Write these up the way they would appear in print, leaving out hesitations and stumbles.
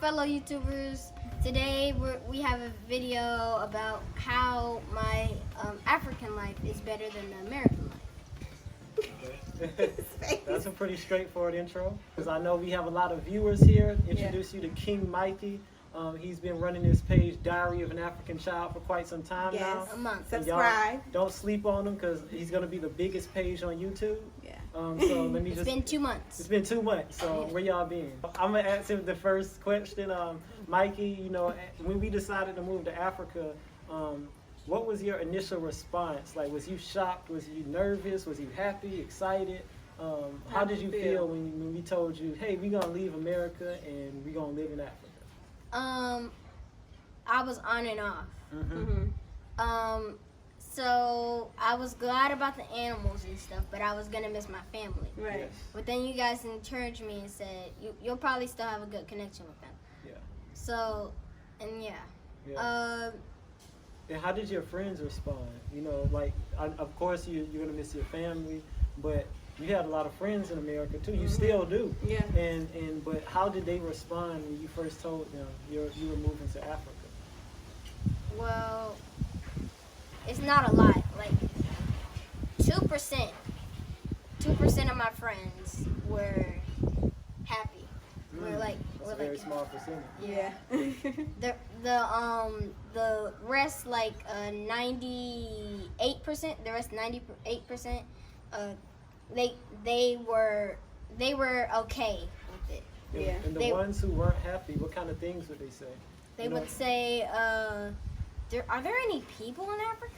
fellow YouTubers. Today we have a video about how my African life is better than the American life. Okay. That's a pretty straightforward intro, because I know we have a lot of viewers here. Introduce you to King Mikey. He's been running his page, Diary of an African Child, for quite some time now. A month. Subscribe. Don't sleep on him, because he's going to be the biggest page on YouTube. Yeah. So let me It's been 2 months. It's been 2 months. So where y'all been? I'm gonna ask him the first question. Mikey, you know, when we decided to move to Africa, what was your initial response? Like, was you shocked? Was you nervous? Was you happy? Excited? How did you feel when we told you, hey, we're gonna leave America and we're gonna live in Africa? I was on and off. Mm-hmm. So I was glad about the animals and stuff, but I was gonna miss my family. Right. Yes. But then you guys encouraged me and said you'll probably still have a good connection with them. Yeah. So, and yeah. And how did your friends respond? You know, like, of course you're gonna miss your family, but you had a lot of friends in America too. You still do. Yeah. But how did they respond when you first told them you were moving to Africa? Well, it's not a lot. Like 2% of my friends were happy. We're like That's a very small percentage. Yeah. The rest, like 98%. The rest 98%. They were okay with it. Yeah. And the ones who weren't happy, what kind of things would they say? They would say, are there any people in Africa?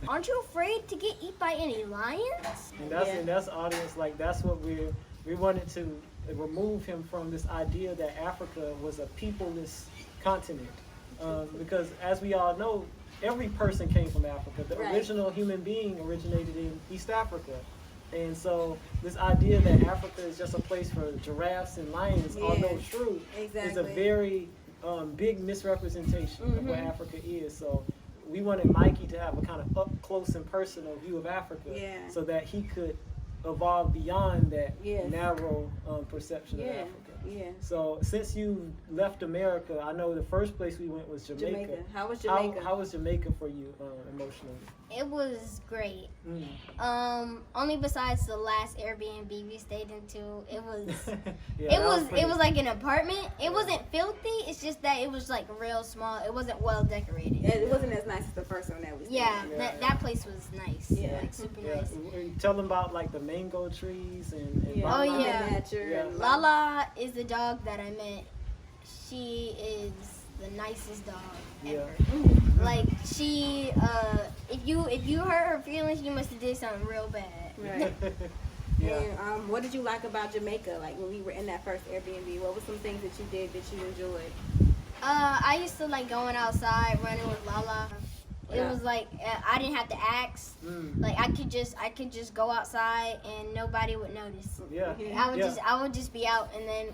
Aren't you afraid to get eaten by any lions? And that's audience, like, that's what we wanted to remove him from this idea that Africa was a peopleless continent. Because as we all know, every person came from Africa. The original human being originated in East Africa. And so this idea that Africa is just a place for giraffes and lions, although true, is a very big misrepresentation of what Africa is. So we wanted Mikey to have a kind of up close and personal view of Africa, so that he could evolve beyond that narrow perception of Africa. Yeah. So since you left America, I know the first place we went was Jamaica. How was Jamaica? How was Jamaica for you emotionally? It was great. Only besides the last Airbnb we stayed into, it was it was like an apartment. It wasn't filthy. It's just that it was like real small. It wasn't well decorated. It wasn't as nice as the first one that we stayed in. That place was nice. Like super nice. Tell them about like the mango trees and nature. Lala is the dog that I met. She is the nicest dog ever. Like she, if you hurt her feelings, you must have did something real bad. Right. And what did you like about Jamaica? Like when we were in that first Airbnb, what were some things that you did that you enjoyed? I used to like going outside, running with Lala. It was like I didn't have to ask. Like I could just go outside and nobody would notice. I would just be out, and then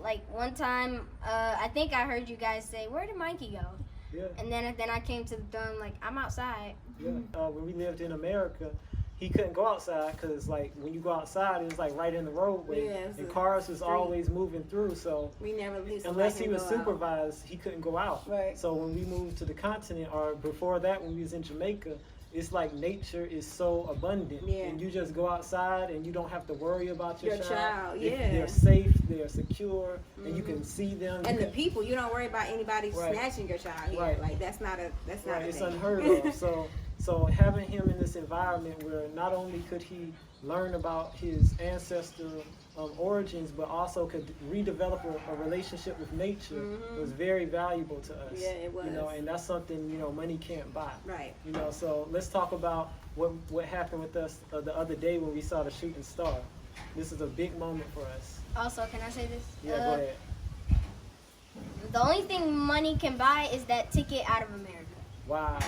like one time I think I heard you guys say, "Where did Mikey go?" And then I came to the dorm like, I'm outside. When we lived in America, he couldn't go outside because like when you go outside, it was like right in the roadway, and cars was always moving through. So we never unless he was supervised, he couldn't go out. Right. So when we moved to the continent, or before that, when we was in Jamaica, it's like nature is so abundant, and you just go outside and you don't have to worry about your child. They're safe, they're secure, and you can see them. And the people, you don't worry about anybody snatching your child here. Like that's not a it's thing. unheard of. So having him in this environment where not only could he learn about his ancestral origins, but also could redevelop a relationship with nature was very valuable to us. Yeah, it was. You know, and that's something money can't buy. Right. You know, so let's talk about what happened with us the other day when we saw the shooting star. This is a big moment for us. Also, can I say this? Yeah, go ahead. The only thing money can buy is that ticket out of America. Wow.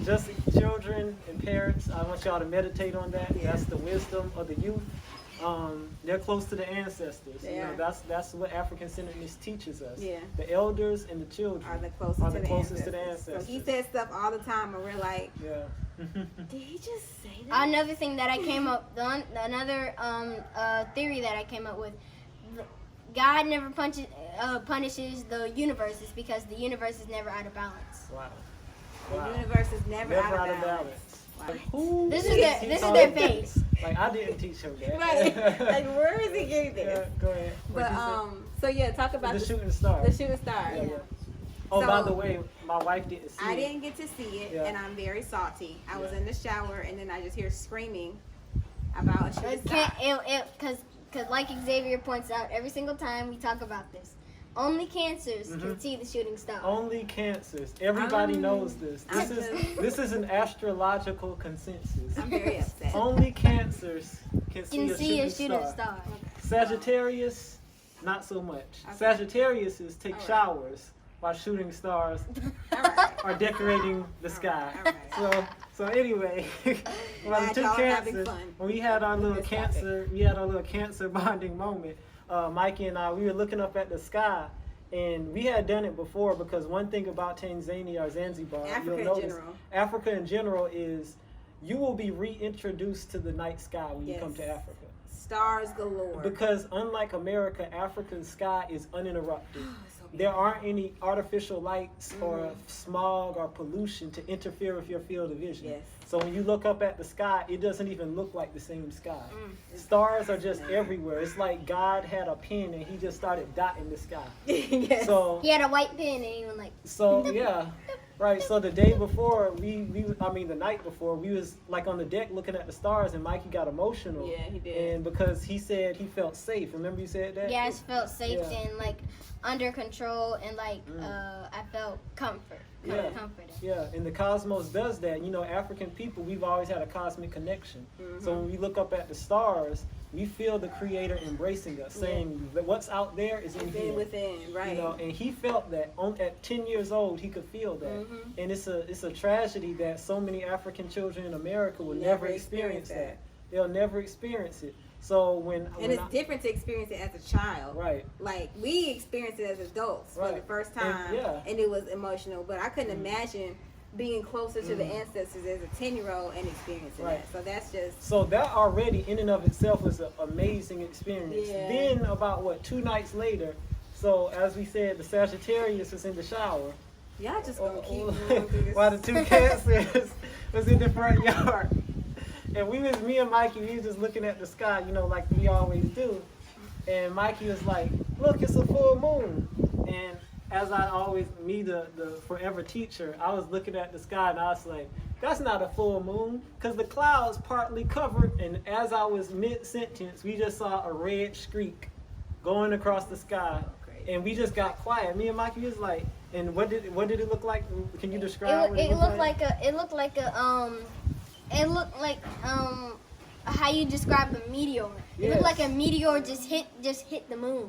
Just children and parents, I want y'all to meditate on that. That's the wisdom of the youth. They're close to the ancestors. They you know, are. that's what African-centeredness teaches us. Yeah. The elders and the children Are the closest, to the ancestors. So he says stuff all the time, and we're like, yeah. did he just say that? Another thing that I came up, another theory that I came up with, God never punishes the universe is because the universe is never out of balance. Wow. The universe is never out of balance. Wow. This is their face. Like, I didn't teach him that. Right. Like, where is he getting Yeah, this? go ahead. But so yeah, talk about the shooting star. The shooting star. Yeah. Oh, So, by the way, my wife didn't see it. I didn't get to see it, Yeah. and I'm very salty. I was Yeah. in the shower, and then I just hear screaming about a shooting star. Because like Xavier points out, every single time we talk about this, only cancers can see the shooting star. Only cancers. Everybody knows this. This is an astrological consensus. I'm very upset. Only cancers can Can see a shooting star. Sagittarius, not so much. Okay. Sagittariuses take All right. showers while shooting stars All right. are decorating the sky. All right. So anyway, when Glad the two y'all are having cancers, fun when we had our little this cancer bonding moment. Mikey and I, we were looking up at the sky, and we had done it before because one thing about Tanzania or Zanzibar, Africa you'll in notice, general. Africa in general is you will be reintroduced to the night sky when you come to Yes. Africa. Stars galore. Because unlike America, African sky is uninterrupted. So There aren't any artificial lights or smog or pollution to interfere with your field of vision. Yes. So when you look up at the sky, it doesn't even look like the same sky. Stars are just everywhere. It's like God had a pen and he just started dotting the sky. Yes. So He had a white pen and he was like, yeah. Right, so the day before, the night before, we was like on the deck looking at the stars, and Mikey got emotional. Yeah, he did. And because he said he felt safe. Remember you said that? yeah, I just felt safe Yeah. and like under control and like I felt comforted. Yeah, and the cosmos does that. You know, African people, we've always had a cosmic connection. So when we look up at the stars, we feel the Creator embracing us, saying that what's out there is in here. Within, right? You know, and he felt that at 10 years old, he could feel that. And it's a tragedy that so many African children in America will never experience that. They'll never experience it. So it's different to experience it as a child. Right. Like, we experienced it as adults for the first time, and it was emotional. But I couldn't imagine being closer to the ancestors as a 10-year-old and experiencing that. So that's just... So that already, in and of itself, was an amazing experience. Yeah. Then, about, 2 nights later, so as we said, the Sagittarius was in the shower. Y'all just gonna keep going through this. While the 2 Cancers was in the front yard. And me and Mikey, we was just looking at the sky, you know, like we always do. And Mikey was like, look, it's a full moon. And as I always, the forever teacher, I was looking at the sky and I was like, that's not a full moon, because the clouds partly covered. And as I was mid-sentence, we just saw a red streak going across the sky. And we just got quiet. Me and Mikey was like, and what did it look like? Can you describe it looked like how you describe a meteor. It looked like a meteor just hit the moon.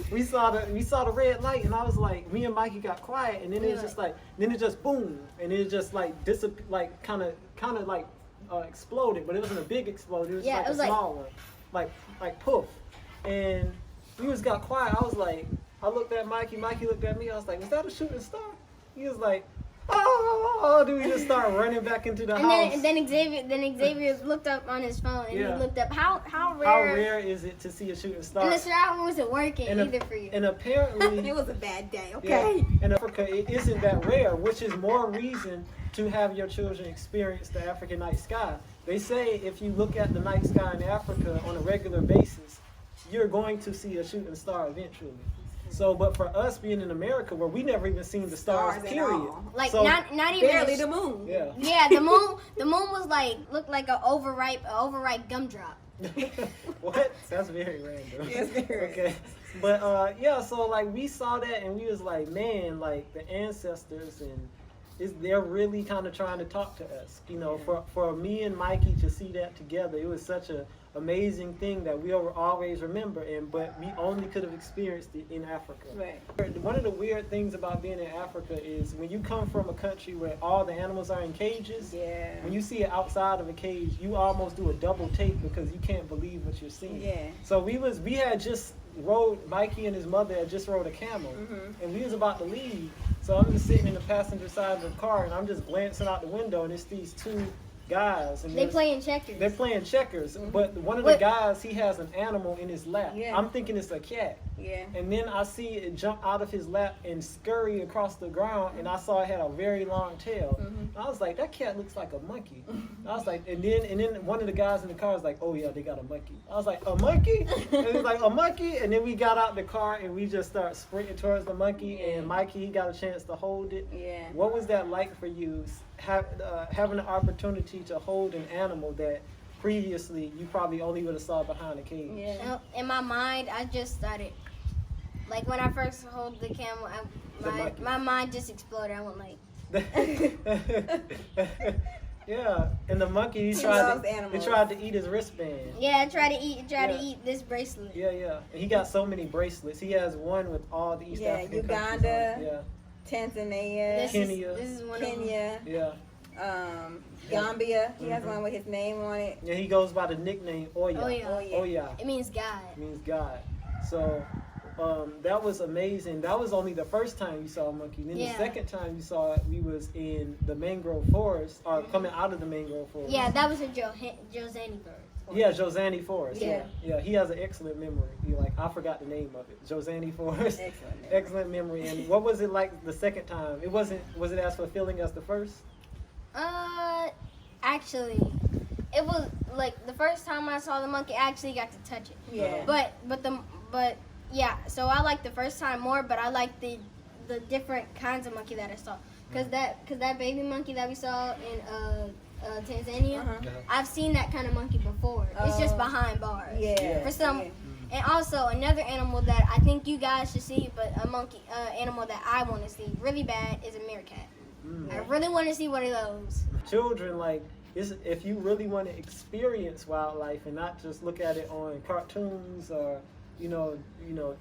We saw the red light, and I was like, me and Mikey got quiet, and then it was just like, then it just boom, and it just like kind of like exploded, but it wasn't a big explosion. It was like a small one, like poof, and we just got quiet. I was like, I looked at Mikey looked at me. I was like, was that a shooting star? He was like, oh, then we just start running back into the house. And then Xavier looked up on his phone and he looked up how rare is it to see a shooting star? And the shower wasn't working either for you. And apparently it was a bad day. Okay. Yeah, in Africa, it isn't that rare, which is more reason to have your children experience the African night sky. They say if you look at the night sky in Africa on a regular basis, you're going to see a shooting star eventually. So, but for us being in America, where we never even seen the stars, period. Like so, not even barely the moon. Yeah. Yeah, the moon was looked like an overripe gumdrop. What? That's very random. Yes, very. Okay. But so like we saw that and we was like, man, like the ancestors and they're really kind of trying to talk to us. You know, for me and Mikey to see that together, it was such a amazing thing that we'll always remember, but we only could have experienced it in Africa. Right. One of the weird things about being in Africa is when you come from a country where all the animals are in cages, when you see it outside of a cage, you almost do a double take because you can't believe what you're seeing. Yeah. So we had just Mikey and his mother had just rode a camel, and we was about to leave. So I'm just sitting in the passenger side of the car, and I'm just glancing out the window, and it's these two guys, and they playing checkers. They're playing checkers, but one of the guys, he has an animal in his lap. I'm thinking it's a cat. And then I see it jump out of his lap and scurry across the ground, and I saw it had a very long tail. I was like, that cat looks like a monkey. I was like, and then one of the guys in the car was like, oh yeah, they got a monkey. I was like, a monkey? And he was like, a monkey? And then we got out the car and we just started sprinting towards the monkey, and Mikey, he got a chance to hold it. What was that like for you, having the opportunity to hold an animal that previously you probably only would have saw behind a cage? In my mind, I just started, like when I first hold the camel, my mind just exploded. I went like, yeah, and the monkey, he tried to eat his wristband. Yeah, try to eat this bracelet. Yeah, and he got so many bracelets. He has one with all the East African Uganda, Tanzania, Kenya. This is one Kenya. Gambia. He has one with his name on it. Yeah, he goes by the nickname Oya. Oya. It means God. It means God. So that was amazing. That was only the first time you saw a monkey. Then the second time you saw it, we was in the mangrove forest, or coming out of the mangrove forest. Yeah, that was in Josaniburg. Yeah, Josani Forest. Yeah, he has an excellent memory. I forgot the name of it. Josani Forest. Excellent memory. And what was it like the second time? Was it as fulfilling as the first? Actually, it was like the first time I saw the monkey, I actually got to touch it. But so I liked the first time more, but I liked the different kinds of monkey that I saw. Cause that baby monkey that we saw in Tanzania, I've seen that kind of monkey before. It's just behind bars. For some, and also another animal that I think you guys should see, but animal that I want to see really bad is a meerkat. I really want to see one of those. Children, if you really want to experience wildlife and not just look at it on cartoons or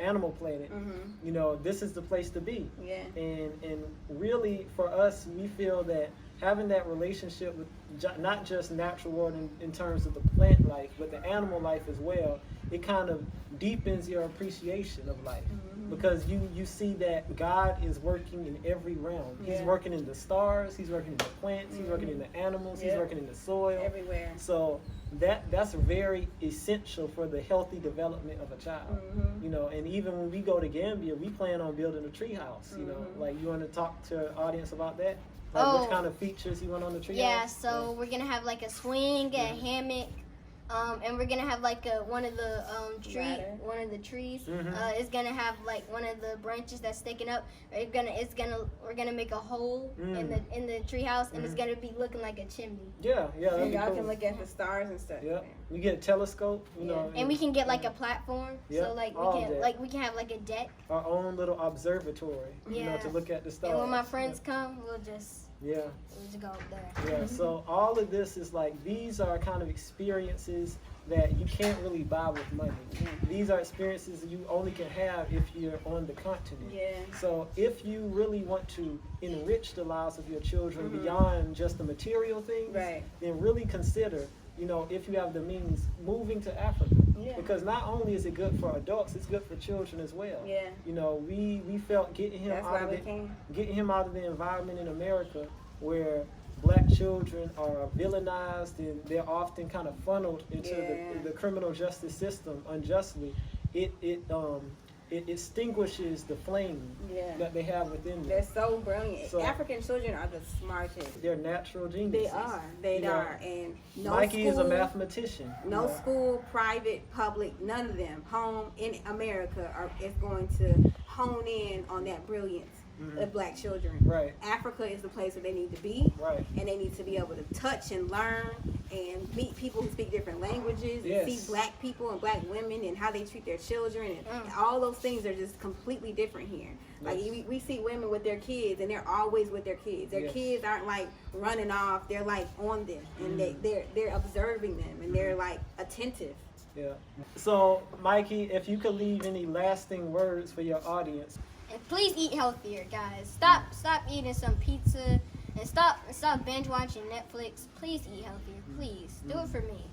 Animal Planet, this is the place to be. And really for us, we feel that having that relationship with not just natural world in terms of the plant life, but the animal life as well, it kind of deepens your appreciation of life. Because you see that God is working in every realm. He's working in the stars, he's working in the plants, he's working in the animals, he's working in the soil. Everywhere. So that's very essential for the healthy development of a child. And even when we go to Gambia, we plan on building a tree house. You want to talk to our audience about that? What kind of features you want on the tree house? So we're gonna have like a swing, a hammock, and we're gonna have like one of the trees. It's gonna have like one of the branches that's sticking up. We're gonna make a hole in the tree house, and it's gonna be looking like a chimney. So y'all can look at the stars and stuff. We get a telescope, and we can get like a platform. So we can have like a deck. Our own little observatory. To look at the stars. And when my friends come, we'll just go up there. So all of this is these are kind of experiences that you can't really buy with money. These are experiences that you only can have if you're on the continent. So if you really want to enrich the lives of your children beyond just the material things, then really consider, if you have the means, moving to Africa. Because not only is it good for adults, it's good for children as well. We felt getting him out of the environment in America where black children are villainized and they're often kind of funneled into the criminal justice system unjustly. It extinguishes the flame that they have within them. They're so brilliant. So, African children are the smartest. They're natural geniuses. They are. And Mikey is a mathematician. No school, private, public, none of them, home in America is going to hone in on that brilliance of black children. Right. Africa is the place where they need to be. Right. And they need to be able to touch and learn and meet people who speak different languages and see black people and black women and how they treat their children and all those things are just completely different here. Like we see women with their kids and they're always with their kids. Their kids aren't like running off. They're like on them and they're observing them and they're like attentive. Yeah. So Mikey, if you could leave any lasting words for your audience. And please eat healthier, guys. Stop eating some pizza and stop binge watching Netflix. Please eat healthier. Please do it for me.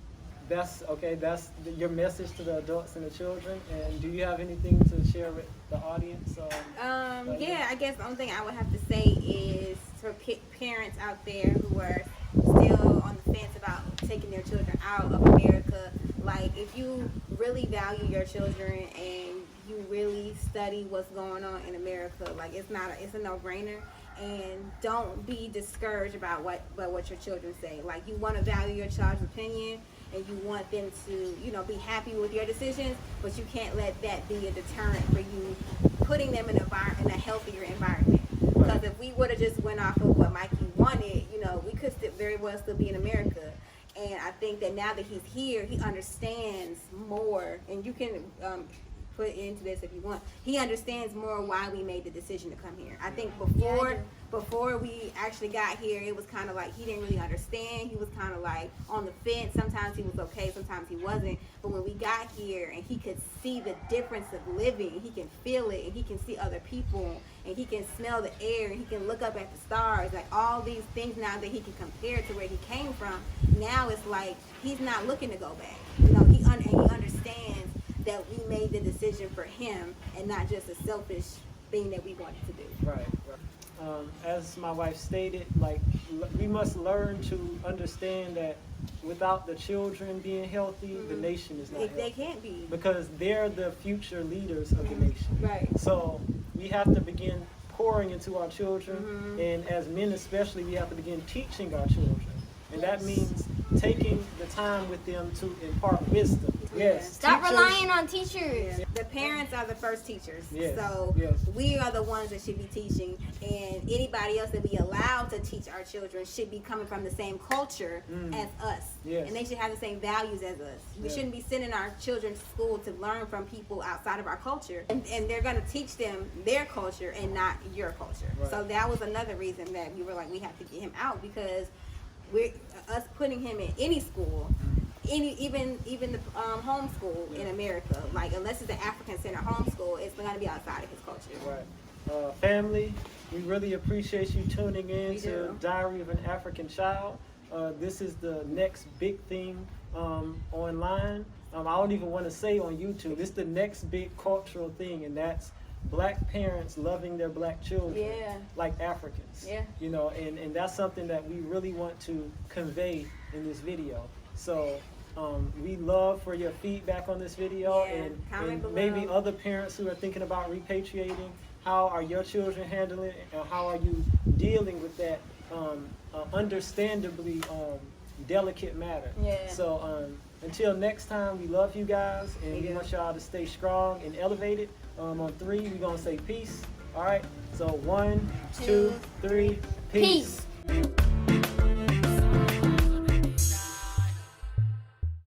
That's okay. That's your message to the adults and the children. And do you have anything to share with the audience? Yeah, I guess the only thing I would have to say is for parents out there who are still on the fence about taking their children out of America, like if you really value your children and you really study what's going on in America, like it's a no-brainer. And don't be discouraged about what your children say. Like you want to value your child's opinion and you want them to, be happy with your decisions, but you can't let that be a deterrent for you putting them in a healthier environment. Because if we would have just went off of what Mikey wanted, we could very well still be in America. And I think that now that he's here, he understands more. And you can put into this if you want. He understands more why we made the decision to come here. I think before we actually got here, it was kind of like he didn't really understand. He was kind of like on the fence. Sometimes he was okay, sometimes he wasn't. But when we got here and he could see the difference of living, he can feel it and he can see other people and he can smell the air and he can look up at the stars, like all these things now that he can compare to where he came from. Now it's like he's not looking to go back. He understands that we made the decision for him and not just a selfish thing that we wanted to do. Right. As my wife stated, we must learn to understand that without the children being healthy, the nation is not healthy. They can't be. Because they're the future leaders of the nation. Right. So we have to begin pouring into our children, and as men especially, we have to begin teaching our children. And that means taking the time with them to impart wisdom. Yes. Stop relying on teachers. Yeah. The parents are the first teachers. Yes. So we are the ones that should be teaching, and anybody else that we allow to teach our children should be coming from the same culture as us. Yes. And they should have the same values as us. We shouldn't be sending our children to school to learn from people outside of our culture. And they're going to teach them their culture and not your culture. Right. So that was another reason that we were like, we have to get him out, because us putting him in any school, even the homeschool in America, like unless it's an African center homeschool, it's going to be outside of his culture. Right. Family, we really appreciate you tuning in to Diary of an African Child. This is the next big thing online. I don't even want to say on YouTube. It's the next big cultural thing, and that's black parents loving their black children like Africans. And that's something that we really want to convey in this video. So we love for your feedback on this video, and maybe other parents who are thinking about repatriating. How are your children handling it, and how are you dealing with that understandably delicate matter? So until next time, we love you guys, and we want y'all to stay strong and elevated. On 3, we're going to say peace. All right? So 1, 2, 3, peace.